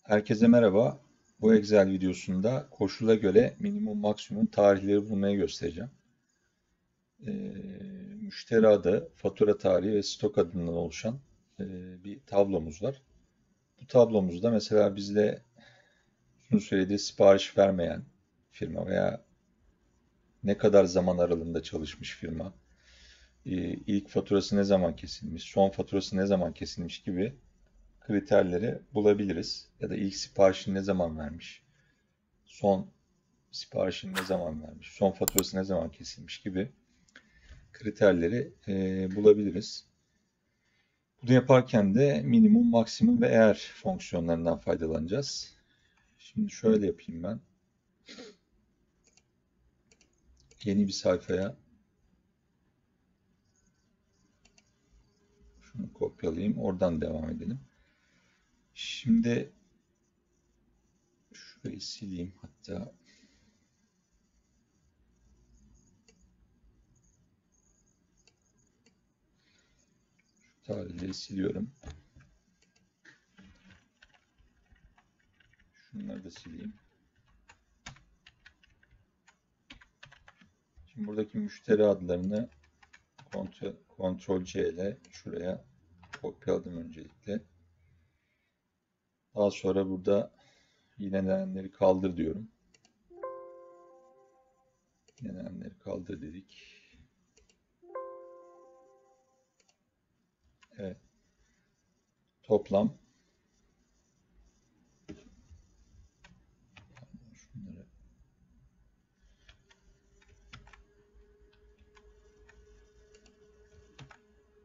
Herkese merhaba. Bu Excel videosunda koşula göre minimum maksimum tarihleri bulmayı göstereceğim. Ee, Müşteri adı, fatura tarihi ve stok adından oluşan bir tablomuz var. Bu tablomuzda mesela bizde uzun süredir sipariş vermeyen firma veya ne kadar zaman aralığında çalışmış firma, ilk faturası ne zaman kesilmiş, son faturası ne zaman kesilmiş gibi kriterleri bulabiliriz. Ya da ilk siparişini ne zaman vermiş, son siparişini ne zaman vermiş, son faturası ne zaman kesilmiş gibi kriterleri bulabiliriz. Bunu yaparken de minimum, maksimum ve eğer fonksiyonlarından faydalanacağız. Şimdi şöyle yapayım ben. Yeni bir sayfaya şunu kopyalayayım. Oradan devam edelim. Şimdi şurayı sileyim hatta. Şu tarihleri siliyorum. Şunları da sileyim. Şimdi buradaki müşteri adlarını Ctrl C ile şuraya kopyaladım öncelikle. Daha sonra burada yinelenenleri kaldır diyorum. Yinelenenleri kaldır dedik. Evet. Toplam şunları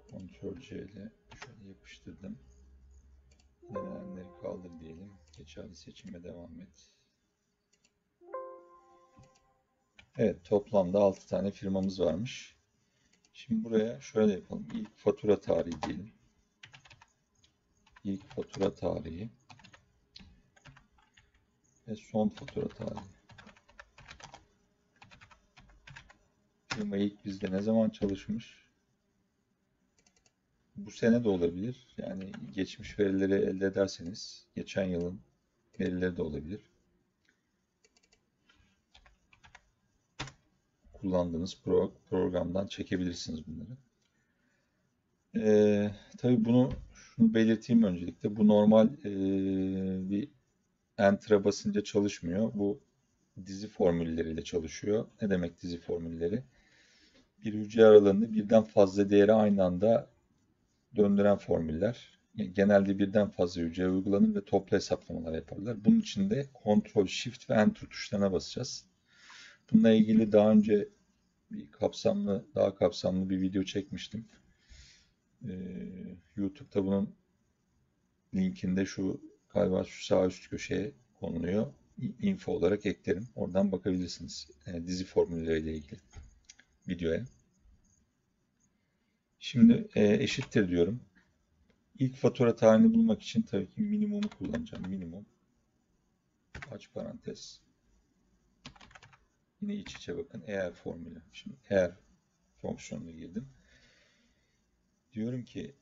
Ctrl C ile şöyle yapıştırdım. Yinelenenleri kaldır diyelim. Geçerli seçime devam et. Evet, toplamda 6 tane firmamız varmış. Şimdi buraya şöyle yapalım. İlk fatura tarihi diyelim. İlk fatura tarihi ve son fatura tarihi. Firma ilk bizde ne zaman çalışmış? Bu sene de olabilir. Yani geçmiş verileri elde ederseniz geçen yılın verileri de olabilir. Kullandığınız programdan çekebilirsiniz bunları. Tabii şunu belirteyim öncelikle. Bu normal bir Enter'a basınca çalışmıyor. Bu dizi formülleriyle çalışıyor. Ne demek dizi formülleri? Bir hücre aralığında birden fazla değeri aynı anda döndüren formüller. Yani genelde birden fazla hücreye uygulanır ve toplu hesaplamalar yaparlar. Bunun için de Ctrl, Shift ve Enter tuşlarına basacağız. Bununla ilgili daha önce daha kapsamlı bir video çekmiştim. YouTube'da bunun linkinde galiba şu sağ üst köşeye konuluyor. Info olarak eklerim. Oradan bakabilirsiniz. Dizi formülleriyle ilgili videoya. Şimdi eşittir diyorum. İlk fatura tarihini bulmak için tabii ki minimumu kullanacağım. Minimum. Aç parantez. Yine iç içe bakın. Eğer formülü. Şimdi eğer fonksiyonuna girdim. Diyorum ki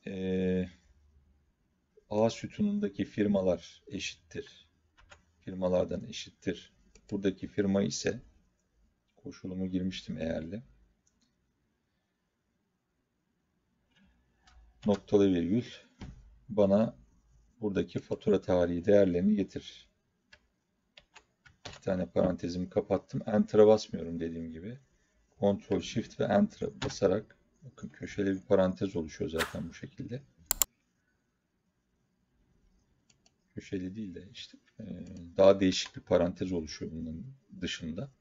A sütunundaki firmalar eşittir. Firmalardan eşittir. Buradaki firma ise koşulumu girmiştim eğerli. Noktalı virgül bana buradaki fatura tarihi değerlerini getir. İki tane parantezimi kapattım. Enter'a basmıyorum dediğim gibi. Ctrl, Shift ve Enter'a basarak bakın köşeli bir parantez oluşuyor zaten bu şekilde. Köşeli değil de işte daha değişik bir parantez oluşuyor bunun dışında.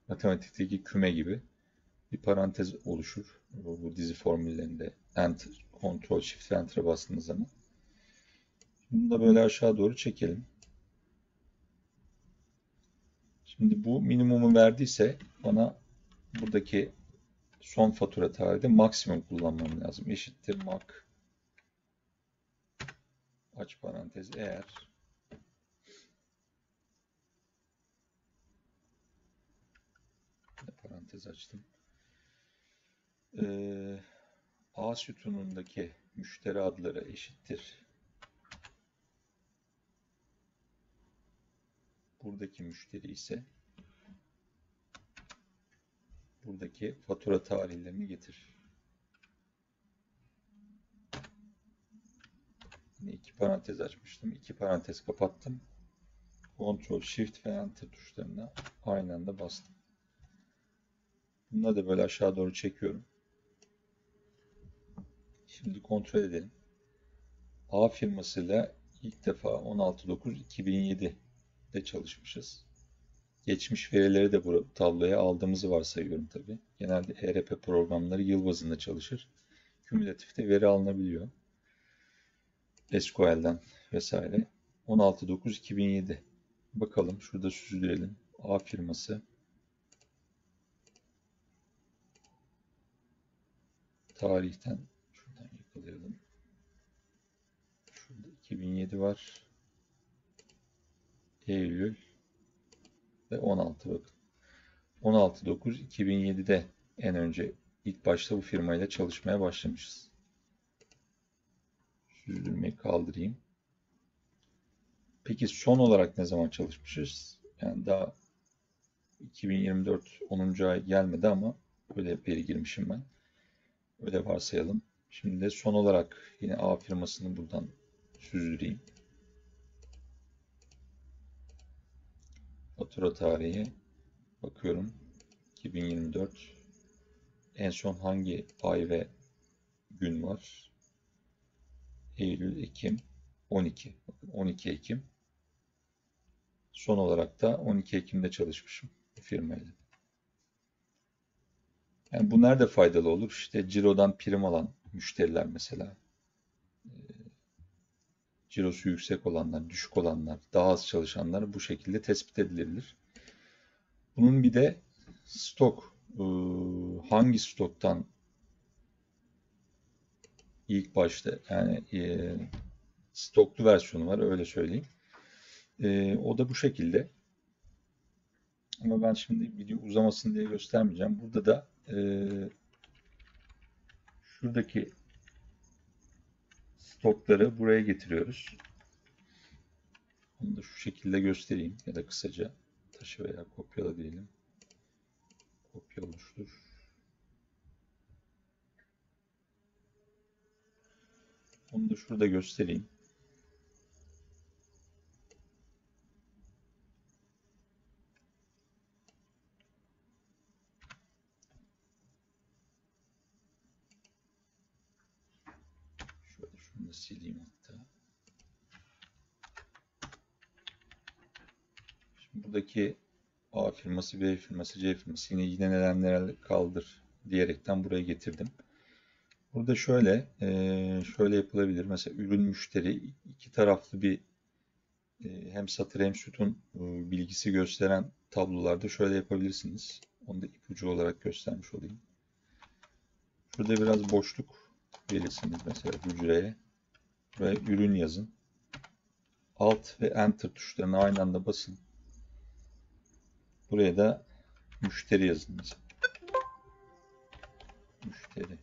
Matematikteki küme gibi bir parantez oluşur. Bu dizi formüllerinde Enter, Ctrl, Shift ve Enter'a bastığınız zaman. Bunu da böyle aşağı doğru çekelim. Şimdi bu minimumu verdiyse bana buradaki son fatura tarihinde maksimum kullanmam lazım. Eşittir mak aç parantez eğer parantez açtım. A sütunundaki müşteri adları eşittir. buradaki müşteri ise buradaki fatura tarihlerini getir. Yine iki parantez açmıştım. İki parantez kapattım. Ctrl, Shift ve Enter tuşlarına aynı anda bastım. Bunları da böyle aşağı doğru çekiyorum. Şimdi kontrol edelim. A firmasıyla ilk defa 16.09.2007'de çalışmışız. Geçmiş verileri de bu tabloya aldığımızı varsayıyorum tabii. Genelde ERP programları yıl bazında çalışır. Kümülatifte veri alınabiliyor. SQL'den vesaire. 16.09.2007. Bakalım şurada süzdürelim. A firması. Tarihten şuradan yakalayalım. Şurada 2007 var. Eylül ve 16 bakın. 16.09.2007'de en önce ilk başta bu firmayla çalışmaya başlamışız. Süzdürmeyi kaldırayım. Peki son olarak ne zaman çalışmışız? Yani daha 2024 10. ay gelmedi ama öyle veri girmişim ben. Öyle varsayalım. Şimdi de son olarak yine A firmasını buradan süzdüreyim. Fatura tarihi bakıyorum. 2024 en son hangi ay ve gün var? Eylül, Ekim, 12. Bakın 12 Ekim. Son olarak da 12 Ekim'de çalışmışım bu firmayla. Yani bu nerede faydalı olur? İşte cirodan prim alan müşteriler mesela. Cirosu yüksek olanlar, düşük olanlar, daha az çalışanlar bu şekilde tespit edilebilir. Bunun bir de stok, hangi stoktan ilk başta yani stoklu versiyonu var öyle söyleyeyim. O da bu şekilde. Ama ben şimdi video uzamasın diye göstermeyeceğim. Burada da şuradaki stokları buraya getiriyoruz. Onu da şu şekilde göstereyim ya da kısaca taşı veya kopyala diyelim. Kopya oluştur. Onu da şurada göstereyim. Şöyle şunu da sileyim hatta. Şimdi buradaki A firması, B firması, C firması yine neler kaldır diyerekten buraya getirdim. Burada şöyle yapılabilir. Mesela ürün müşteri iki taraflı bir hem satır hem sütun bilgisi gösteren tablolarda şöyle yapabilirsiniz. Onu da ipucu olarak göstermiş olayım. Burada biraz boşluk verirsiniz mesela hücreye. Buraya ürün yazın. Alt ve Enter tuşlarına aynı anda basın. Buraya da müşteri yazın mesela. Müşteri.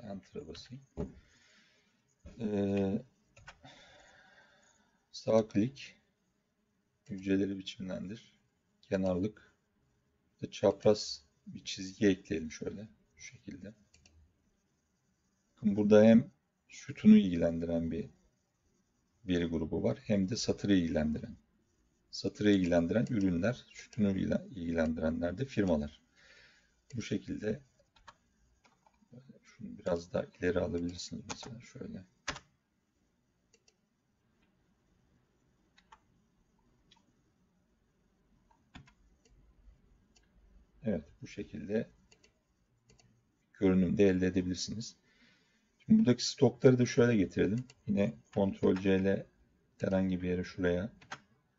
Enter'a basayım. Sağ klik. Hücreleri biçimlendir. Kenarlık. Çapraz bir çizgi ekleyelim şöyle. Şu şekilde. Bakın burada hem sütunu ilgilendiren bir veri grubu var. Hem de satırı ilgilendiren. Satırı ilgilendiren ürünler, sütunu ilgilendirenler de firmalar. Bu şekilde şunu biraz daha ileri alabilirsiniz mesela şöyle. Evet, bu şekilde görünümde elde edebilirsiniz. Şimdi buradaki stokları da şöyle getirelim. Yine Ctrl+C ile herhangi bir yere şuraya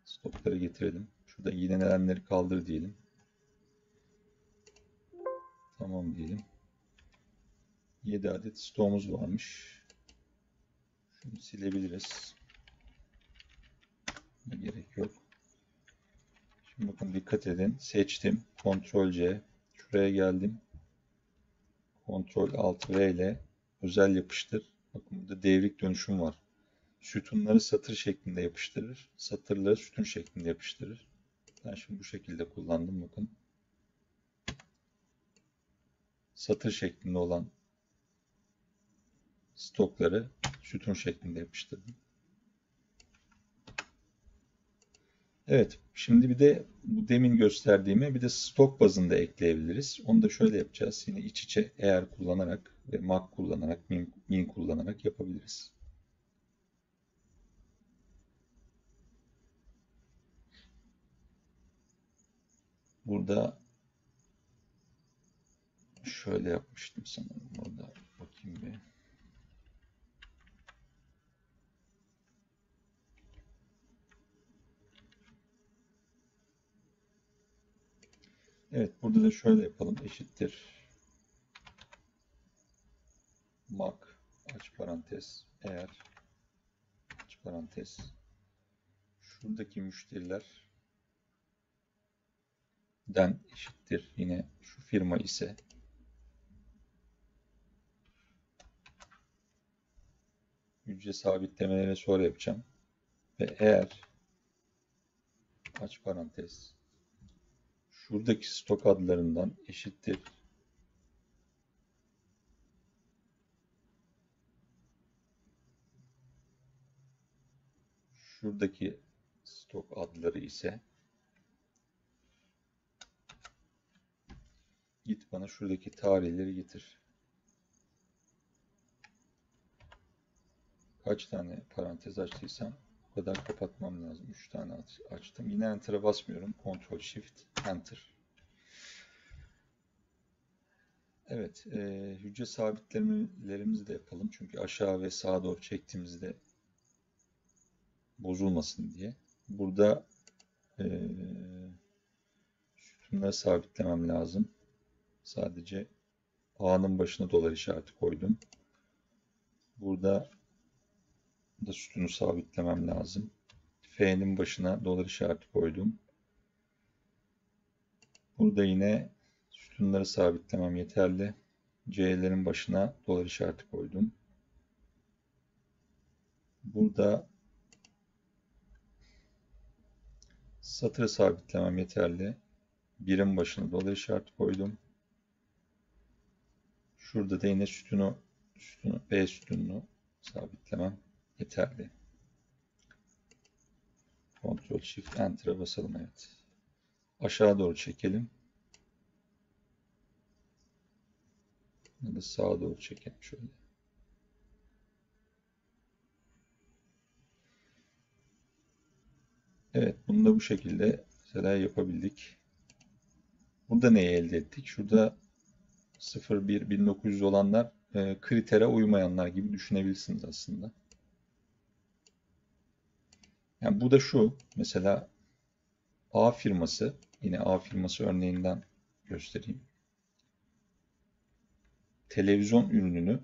stokları getirelim. Şurada yinelenenleri kaldır diyelim. Tamam diyelim. 7 adet stoğumuz varmış. Şunu silebiliriz. Gerek yok. Bakın dikkat edin. Seçtim. Ctrl+C. Şuraya geldim. Ctrl Alt V ile özel yapıştır. Bakın burada devrik dönüşüm var. Sütunları satır şeklinde yapıştırır. Satırları sütun şeklinde yapıştırır. Ben şimdi bu şekilde kullandım. Bakın. Satır şeklinde olan stokları sütun şeklinde yapıştırdım. Evet, şimdi bir de bu demin gösterdiğime bir de stok bazında ekleyebiliriz. Onu da şöyle yapacağız. Yine iç içe eğer kullanarak ve mak kullanarak, min kullanarak yapabiliriz. Burada şöyle yapmıştım sanırım. Orada bakayım bir. Evet, burada da şöyle yapalım. Eşittir. Mak aç parantez eğer aç parantez şuradaki müşterilerden eşittir. Yine şu firma ise ücret sabitlemeleri sonra yapacağım. Ve eğer aç parantez şuradaki stok adlarından eşittir. Şuradaki stok adları ise git bana şuradaki tarihleri getir. Kaç tane parantez açtıysam o kadar kapatmam lazım. 3 tane açtım. Yine Enter'a basmıyorum. Ctrl Shift Enter. Evet, hücre sabitlemelerimizi de yapalım. Çünkü aşağı ve sağa doğru çektiğimizde bozulmasın diye. Burada sütunları sabitlemem lazım. Sadece A'nın başına dolar işareti koydum. Burada da sütunu sabitlemem lazım. F'nin başına dolar işareti koydum. Burada yine sütunları sabitlemem yeterli. C'lerin başına dolar işareti koydum. Burada satırı sabitlemem yeterli. Birin başına dolar işareti koydum. Şurada da yine B sütununu sabitlemem yeterli. Ctrl Shift Enter'a basalım, evet. Aşağı doğru çekelim. Ya da sağa doğru çekelim şöyle. Evet, bunu da bu şekilde mesela yapabildik. Burada neyi elde ettik? Şurada 01-1900 olanlar kritere uymayanlar gibi düşünebilirsiniz aslında. Yani bu da şu, mesela A firması, yine A firması örneğinden göstereyim. Televizyon ürününü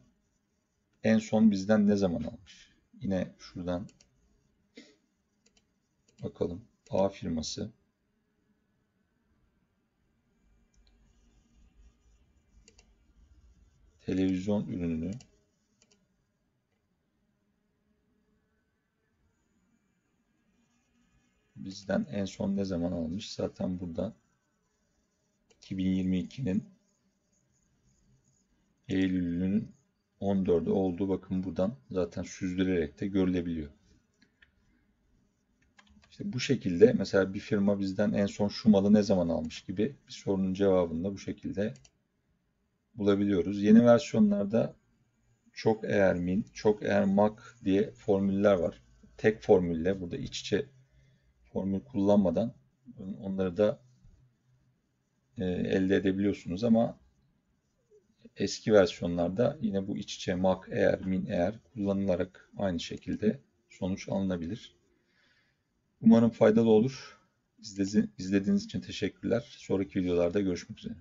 en son bizden ne zaman almış? Yine şuradan bakalım. A firması televizyon ürününü bizden en son ne zaman almış? Zaten burada 2022'nin Eylül'ünün 14'ü olduğu, bakın buradan zaten süzdürerek de görülebiliyor. İşte bu şekilde mesela bir firma bizden en son şu malı ne zaman almış gibi bir sorunun cevabını da bu şekilde bulabiliyoruz. Yeni versiyonlarda çok eğer min, çok eğer mak diye formüller var. Tek formülle, burada iç içe formül kullanmadan onları da elde edebiliyorsunuz ama eski versiyonlarda yine bu iç içe mak eğer, min eğer kullanılarak aynı şekilde sonuç alınabilir. Umarım faydalı olur. İzlediğiniz için teşekkürler. Sonraki videolarda görüşmek üzere.